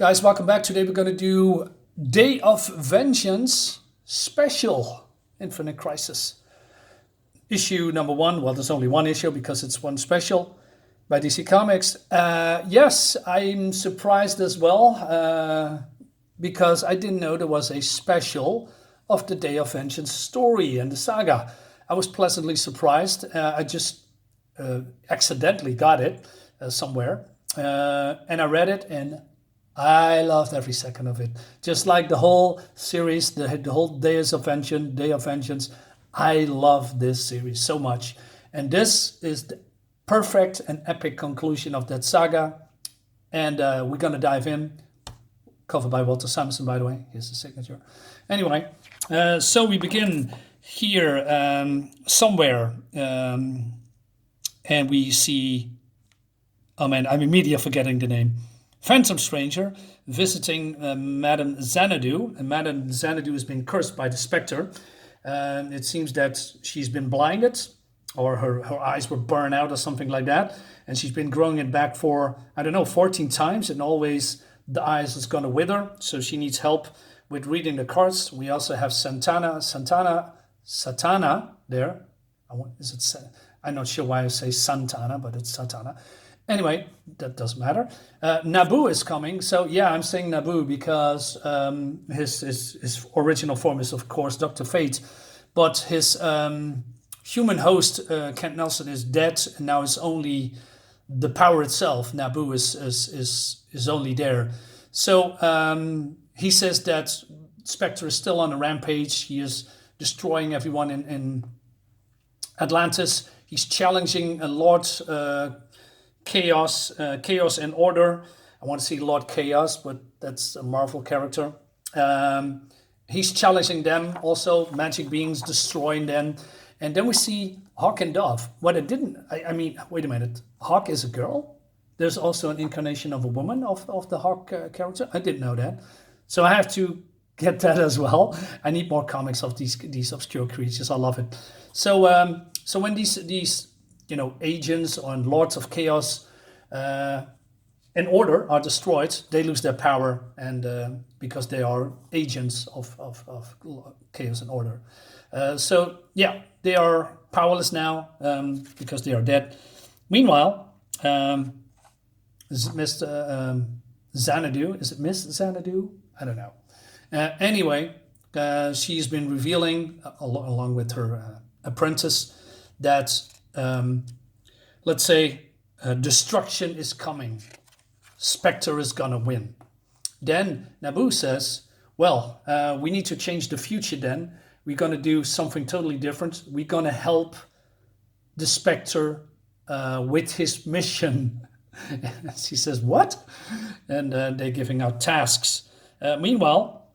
Guys, welcome back. Today we're going to do Day of Vengeance Special Infinite Crisis. Issue number 1. Well, there's only one issue because it's one special by DC Comics. Yes, I'm surprised as well because I didn't know there was a special of the Day of Vengeance story and the saga. I was pleasantly surprised. I just accidentally got it somewhere and I read it and I loved every second of it. Just like the whole series, the whole Day of Vengeance. I love this series so much. And this is the perfect and epic conclusion of that saga. And we're going to dive in. Covered by Walter Simonson, by the way. Here's the signature. Anyway, so we begin here somewhere. And we see... Oh man, I'm immediately forgetting the name. Phantom Stranger visiting Madame Xanadu, and Madame Xanadu has been cursed by the Spectre. It seems that she's been blinded, or her eyes were burned out or something like that, and she's been growing it back for, 14 times, and always the eyes is going to wither, so she needs help with reading the cards. We also have Zatanna there. I'm not sure why I say Santana, but it's Zatanna. Anyway, that doesn't matter. Nabu is coming. So yeah, I'm saying Nabu because his original form is, of course, Dr. Fate. But his human host, Kent Nelson, is dead. And now it's only the power itself. Nabu is only there. So he says that Spectre is still on a rampage. He is destroying everyone in Atlantis. He's challenging Lord... Chaos and Order. I want to see Lord Chaos, but that's a Marvel character. He's challenging them, also magic beings destroying them. And then we see Hawk and Dove. What I mean, wait a minute. Hawk is a girl? There's also an incarnation of a woman of the Hawk character? I didn't know that. So I have to get that as well. I need more comics of these obscure creatures. I love it. So when these agents and Lords of Chaos and Order are destroyed, they lose their power, and because they are agents of Chaos and Order. So yeah, they are powerless now because they are dead. Meanwhile, Miss Xanadu, is it Miss Xanadu? I don't know. Anyway, she's been revealing, along with her apprentice, that let's say destruction is coming. Spectre is gonna win. Then Nabu says, well, we need to change the future then. We're gonna do something totally different. We're gonna help the Spectre with his mission. She says, what? And they're giving out tasks. Meanwhile,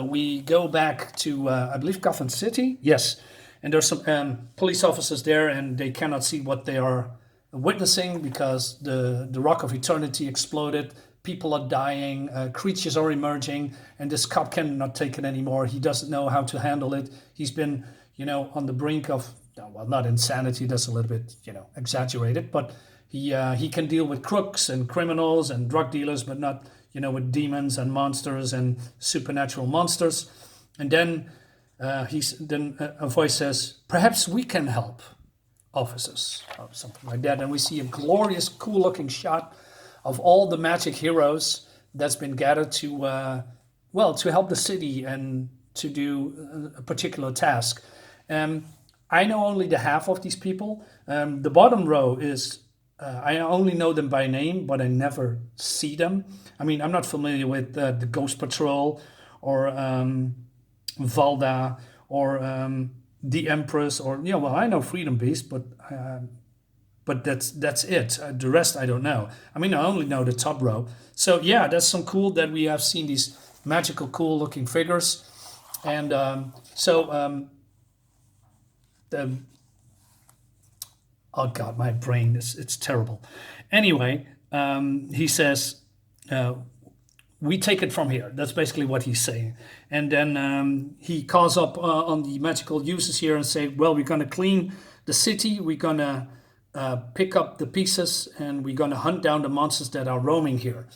we go back to, I believe, Gotham City. Yes. And there's some police officers there, and they cannot see what they are witnessing because the Rock of Eternity exploded. People are dying, creatures are emerging, and this cop cannot take it anymore. He doesn't know how to handle it. He's been, on the brink of, well, not insanity. That's a little bit, exaggerated, but he can deal with crooks and criminals and drug dealers, but not, with demons and monsters and supernatural monsters. And then. Then a voice says, perhaps we can help, officers, or something like that. And we see a glorious, cool-looking shot of all the magic heroes that's been gathered to help the city and to do a particular task. I know only the half of these people. The bottom row is, I only know them by name, but I never see them. I mean, I'm not familiar with the Ghost Patrol or... Valda or the Empress, or I know Freedom Beast, but that's it. The rest I don't know. I mean, I only know the top row. So yeah, that's some cool that we have seen these magical, cool looking figures, and oh god, my brain it's terrible. Anyway, he says. We take it from here. That's basically what he's saying. And then he calls up on the magical users here and say, well, we're going to clean the city. We're going to pick up the pieces and we're going to hunt down the monsters that are roaming here.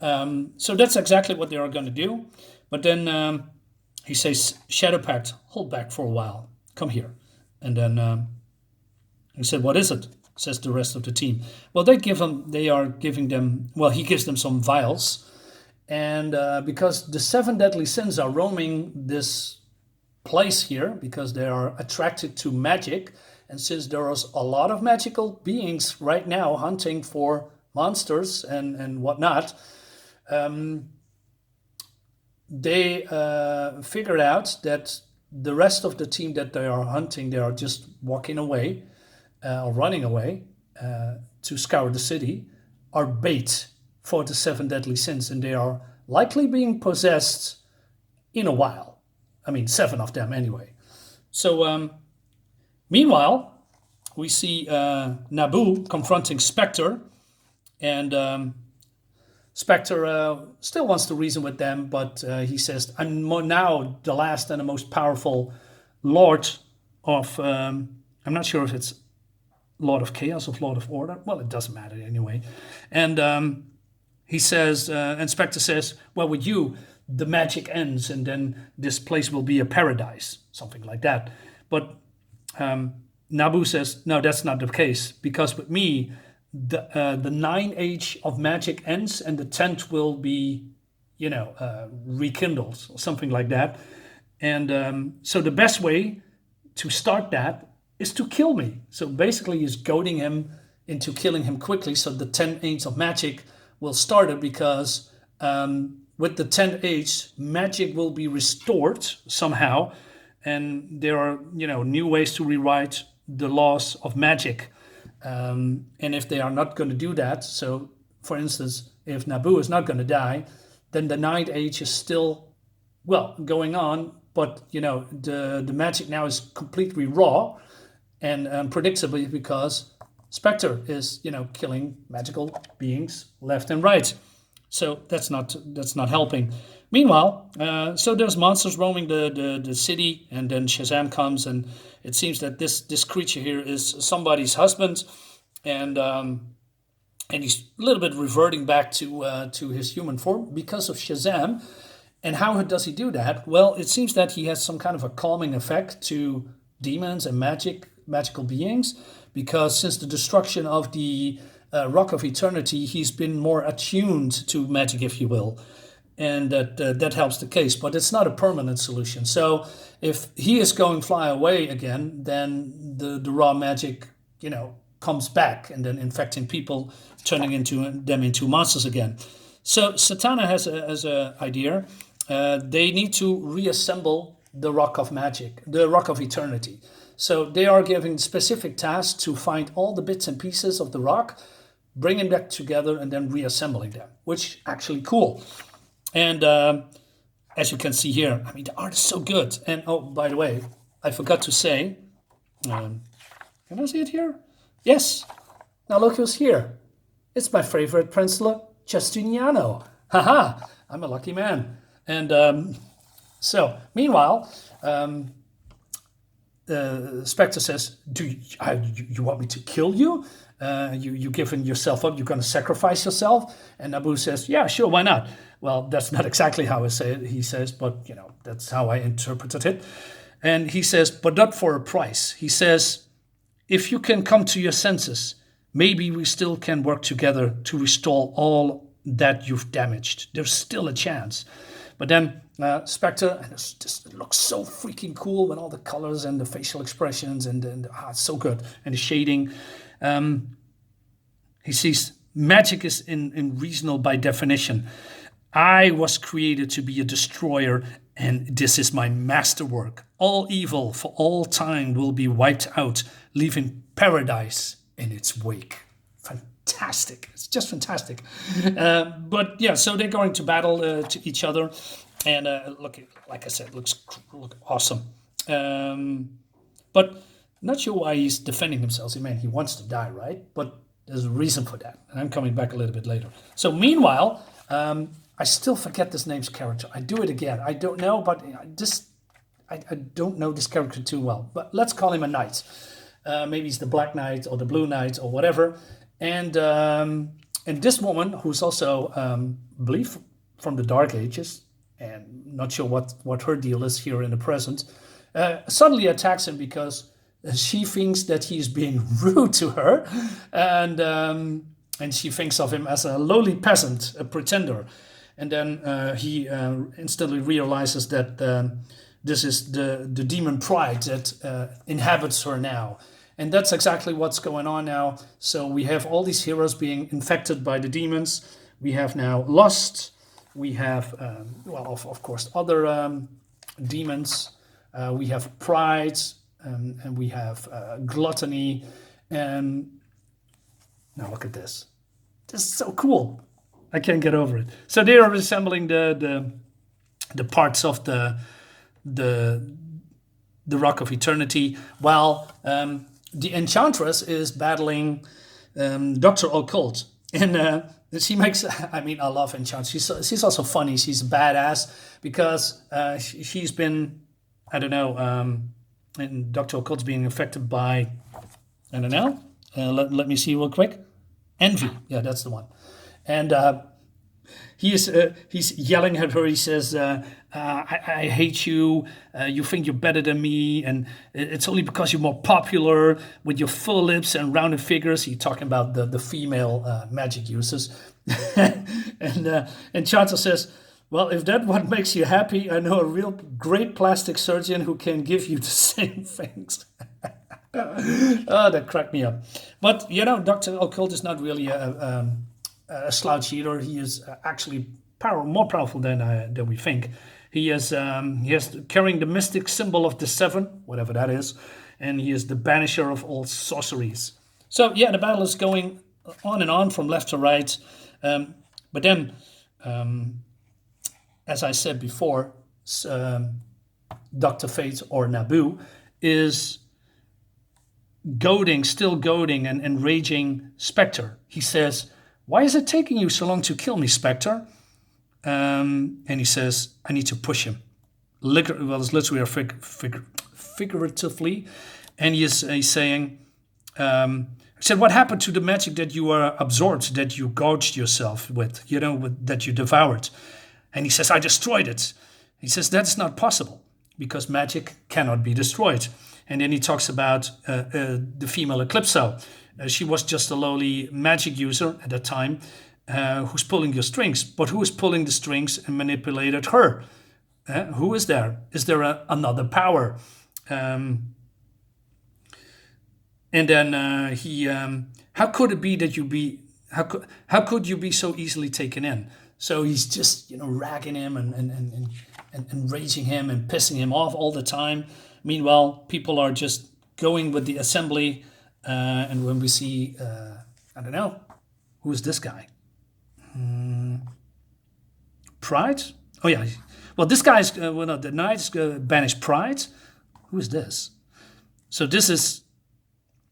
So that's exactly what they are going to do. But then he says, Shadowpact, hold back for a while. Come here. And then he said, what is it? Says the rest of the team. Well, he gives them some vials. And because the 7 deadly sins are roaming this place here, because they are attracted to magic, and since there is a lot of magical beings right now hunting for monsters and whatnot, they figured out that the rest of the team that they are hunting, they are just walking away or running away to scour the city, are bait for the 7 deadly sins, and they are likely being possessed in a while. I mean, 7 of them anyway. So meanwhile, we see Nabu confronting Spectre, and Spectre still wants to reason with them, but he says, I'm now the last and the most powerful Lord of, I'm not sure if it's Lord of Chaos or Lord of Order. Well, it doesn't matter anyway. And he says, and Spectre says, well, with you, the magic ends, and then this place will be a paradise, something like that. But Nabu says, no, that's not the case, because with me, the 9 age of magic ends, and the 10th will be, rekindled, or something like that. And so the best way to start that is to kill me. So basically, he's goading him into killing him quickly, so the 10th age of magic will start it, because with the 10th age, magic will be restored somehow, and there are new ways to rewrite the laws of magic. And if they are not going to do that, so for instance, if Nabu is not going to die, then the 9th age is still going on, but the magic now is completely raw and predictably, because Spectre is killing magical beings left and right. So that's not helping. Meanwhile, so there's monsters roaming the city, and then Shazam comes, and it seems that this creature here is somebody's husband, and he's a little bit reverting back to his human form because of Shazam. And how does he do that? Well, it seems that he has some kind of a calming effect to demons and magical beings, because since the destruction of the Rock of Eternity, he's been more attuned to magic, if you will. And that helps the case, but it's not a permanent solution. So if he is going fly away again, then the raw magic, comes back, and then infecting people, turning them into monsters again. So Zatanna has a idea. They need to reassemble the Rock of Magic, the Rock of Eternity. So they are giving specific tasks to find all the bits and pieces of the rock, bring them back together, and then reassembling them, which actually cool. And as you can see here, I mean, the art is so good. And oh, by the way, I forgot to say, can I see it here? Yes. Now look who's here. It's my favorite princelet, Justiniano. Haha, I'm a lucky man. And so, meanwhile, Spectre says, "Do you want me to kill you? You giving yourself up? You're going to sacrifice yourself?" And Nabu says, "Yeah, sure, why not?" Well, that's not exactly how he says, but that's how I interpreted it. And he says, "But not for a price." He says, "If you can come to your senses, maybe we still can work together to restore all that you've damaged. There's still a chance." But then Spectre, and it looks so freaking cool with all the colors and the facial expressions, and it's so good, and the shading. He sees magic is unreasonable by definition. I was created to be a destroyer, and this is my masterwork. All evil for all time will be wiped out, leaving paradise in its wake. Fantastic. It's just fantastic. But yeah, so they're going to battle to each other. And look, like I said, look awesome. But not sure why he's defending himself. Man, he wants to die, right? But there's a reason for that. And I'm coming back a little bit later. So meanwhile, I still forget this name's character. I do it again. I don't know, but I don't know this character too well. But let's call him a knight. Maybe he's the Black Knight or the Blue Knight or whatever. And And this woman, who's also, believe, from the Dark Ages, and not sure what her deal is here in the present, suddenly attacks him because she thinks that he's being rude to her, and she thinks of him as a lowly peasant, a pretender. And then he instantly realizes that this is the demon pride that inhabits her now. And that's exactly what's going on now. So we have all these heroes being infected by the demons. We have now lust. We have, of course, other demons. We have pride, and we have gluttony. And now look at this. This is so cool. I can't get over it. So they are resembling the parts of the Rock of Eternity, while the Enchantress is battling Dr. Occult. And she makes, I love Enchantress. She's also funny. She's a badass because she's been, and Dr. Occult's being affected by, let me see real quick. Envy. Yeah, that's the one. And he's yelling at her. He says, I hate you. You think you're better than me. And it's only because you're more popular with your full lips and rounded figures. He's talking about the female magic users. And Enchantress says, well, if that what makes you happy, I know a real great plastic surgeon who can give you the same things. Oh, that cracked me up. But, Dr. Occult is not really a slouch either. He is actually more powerful than we think. He is carrying the mystic symbol of the seven, whatever that is, and he is the banisher of all sorceries. So, the battle is going on and on from left to right. But then, as I said before, Dr. Fate, or Nabu, is still goading and enraging Spectre. He says, why is it taking you so long to kill me, Spectre? And he says, I need to push him. It's literally or figuratively. And he's saying, he said, what happened to the magic that you absorbed, that you gorged yourself with, that you devoured? And he says, I destroyed it. He says, that's not possible because magic cannot be destroyed. And then he talks about the female Eclipso. She was just a lowly magic user at that time who's pulling your strings. But who is pulling the strings and manipulated her? Who is there? Is there another power? And then he, how could it be that how could you be so easily taken in? So he's just, ragging him and raging him and pissing him off all the time. Meanwhile, people are just going with the assembly. And when we see, who is this guy? Pride? Oh, yeah. Well, this guy's, the knights banish Pride. Who is this? So this is,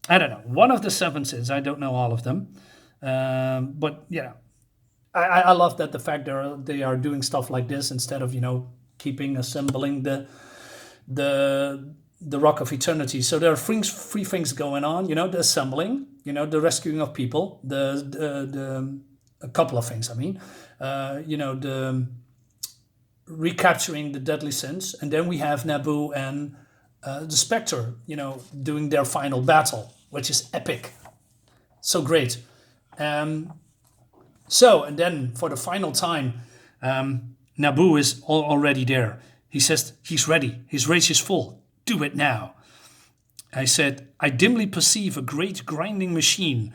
one of the seven sins. I don't know all of them. But, I love that the fact they are doing stuff like this instead of, assembling the Rock of Eternity. So there are three things going on, the assembling, the rescuing of people, a couple of things, the recapturing the deadly sins. And then we have Nabu and the Spectre, doing their final battle, which is epic. So great. And then for the final time, Nabu is already there. He says he's ready. His rage is full. Do it now. I said, I dimly perceive a great grinding machine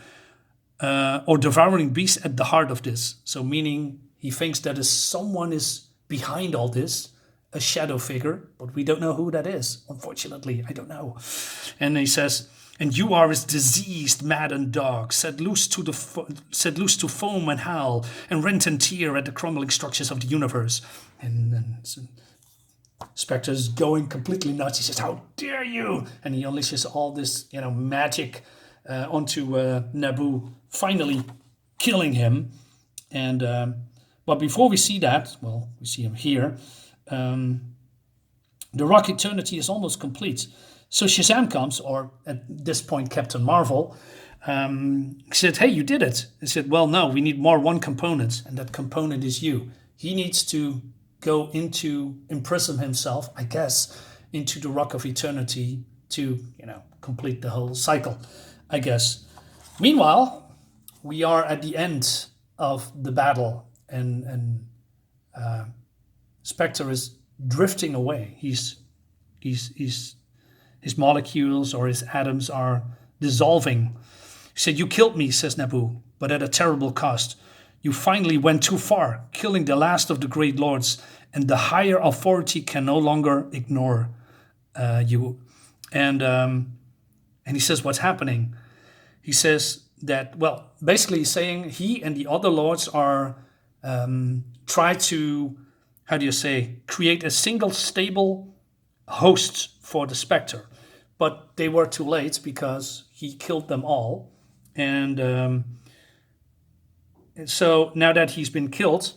or devouring beast at the heart of this. So meaning he thinks that someone is behind all this, a shadow figure, but we don't know who that is. Unfortunately, I don't know. And he says, and you are as diseased, maddened dog, set loose to foam and howl, and rent and tear at the crumbling structures of the universe. And Spectre's going completely nuts. He says, how dare you? And he unleashes all this, magic onto Nabu, finally killing him. And but before we see that, we see him here, the Rock Eternity is almost complete. So Shazam comes, or at this point Captain Marvel, He said, hey, you did it. He said, well, no, we need one component, and that component is you. He needs to go imprison himself, I guess, into the Rock of Eternity to, complete the whole cycle, I guess. Meanwhile, we are at the end of the battle, and Spectre is drifting away. His molecules or his atoms are dissolving. He said, you killed me, says Nabu, but at a terrible cost. You finally went too far, killing the last of the great lords, and the higher authority can no longer ignore you. And he says, what's happening? He says that, well, basically he's saying he and the other lords are try to, create a single stable host for the Spectre. But they were too late because he killed them all. And so now that he's been killed,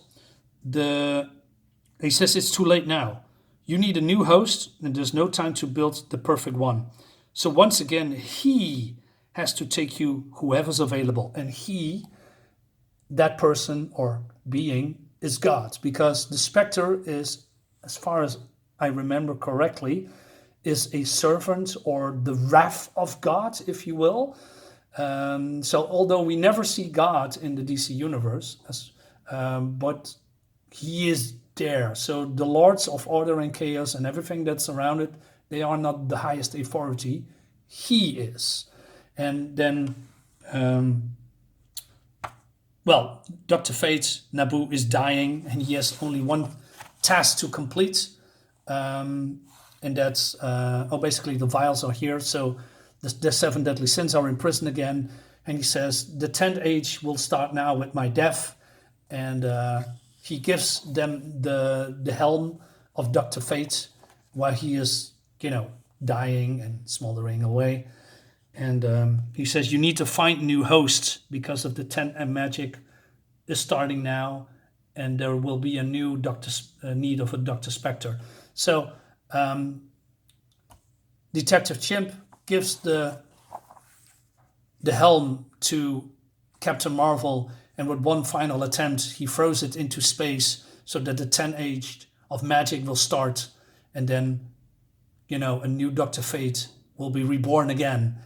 he says it's too late now. You need a new host, and there's no time to build the perfect one. So once again, he has to take you whoever's available. And that person or being, is God. Because the Spectre is, as far as I remember correctly, is a servant or the wrath of God, if you will. So although we never see God in the DC universe, but he is there. So the Lords of Order and Chaos and everything that's around it, they are not the highest authority. He is. And then, Dr. Fate, Nabu, is dying, and he has only one task to complete. And that's, basically the vials are here. So the 7 deadly sins are in prison again. And he says, the 10th age will start now with my death. And he gives them the helm of Dr. Fate while he is, dying and smoldering away. And he says, you need to find new hosts because of the 10th magic is starting now. And there will be a new need of a Dr. Spectre. So Detective Chimp gives the helm to Captain Marvel, and with one final attempt, he throws it into space so that the 10th age of magic will start, and then, a new Dr. Fate will be reborn again.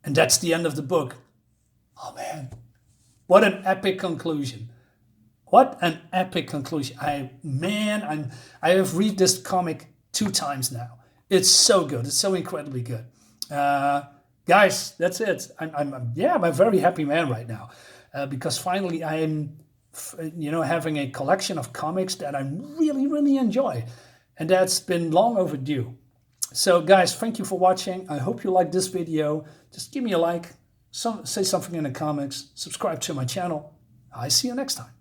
And that's the end of the book. Oh man, what an epic conclusion. What an epic conclusion. I have read this comic 2 times now. It's so good. It's so incredibly good. Guys, that's it. I'm a very happy man right now because finally I'm, having a collection of comics that I really, really enjoy. And that's been long overdue. So guys, thank you for watching. I hope you liked this video. Just give me a like, say something in the comments, subscribe to my channel. I see you next time.